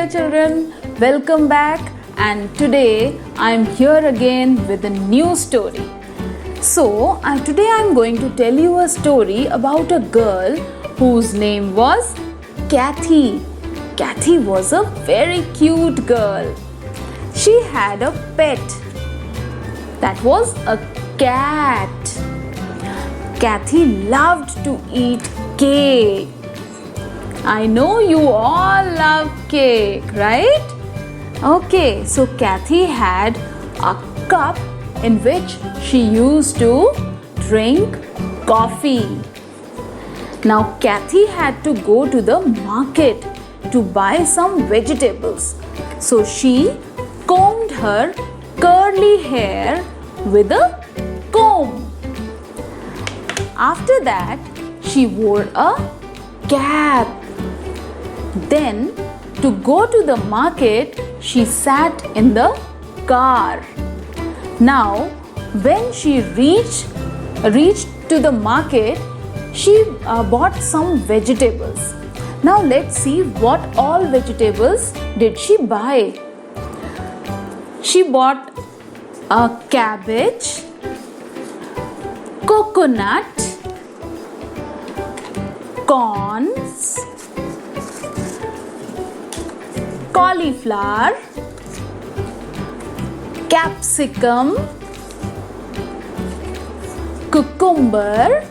children, welcome back, and today I am here again with a new story. So today I am going to tell you a story about a girl whose name was Kathy. Kathy was a very cute girl. She had a pet. That was a cat. Kathy loved to eat cake. I know you all love cake, right? Okay, so Kathy had a cup in which she used to drink coffee. Now Kathy had to go to the market to buy some vegetables. So she combed her curly hair with a comb. After that, she wore a cap. Then, to go to the market, she sat in the car. Now, when she reached to the market, she bought some vegetables. Now, let's see what all vegetables did she buy. She bought a cabbage, coconut, corns, cauliflower, capsicum, cucumber,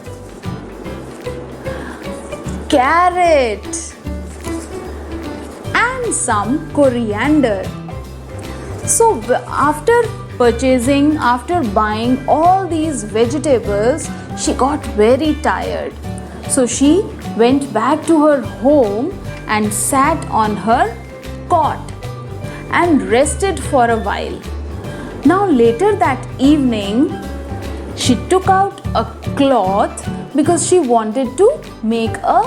carrot, and some coriander. So after buying all these vegetables, she got very tired. So she went back to her home and sat on her cot and rested for a while. Now later that evening, she took out a cloth because she wanted to make a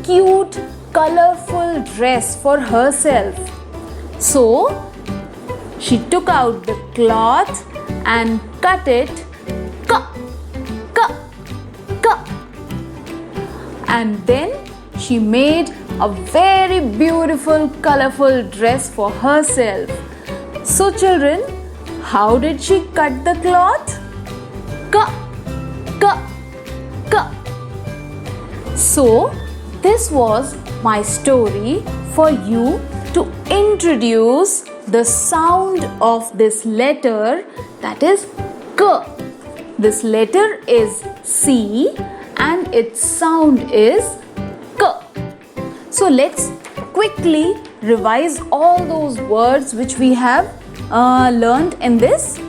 cute, colorful dress for herself. So she took out the cloth and cut it and then she made a very beautiful, colorful dress for herself. So children, how did she cut the cloth? So this was my story for you to introduce the sound of this letter, that is K. This letter is C and its sound is K. So let's quickly revise all those words which we have learned in this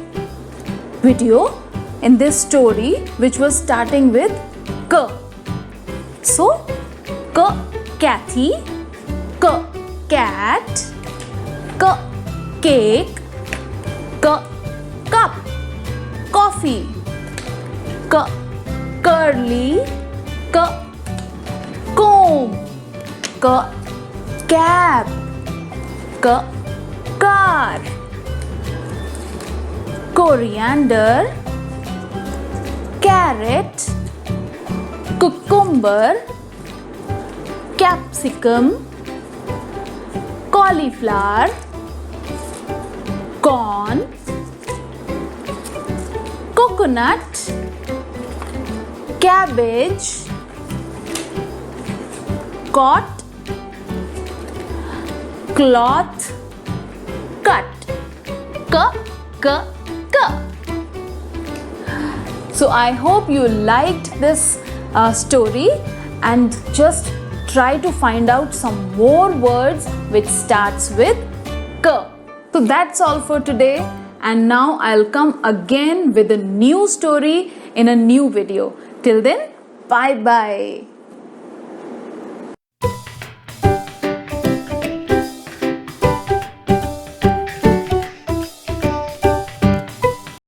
video, in this story, which was starting with K. So K, Kathy, K, cat, K, cake, K, cup, coffee, K, curly, K, comb, K, cap, K, car, coriander, carrot, cucumber, capsicum, cauliflower, corn, coconut, cabbage, cot, cloth, cut. K. So I hope you liked this story, and just try to find out some more words which starts with K. So that's all for today, and now I'll come again with a new story in a new video. Till then, bye bye.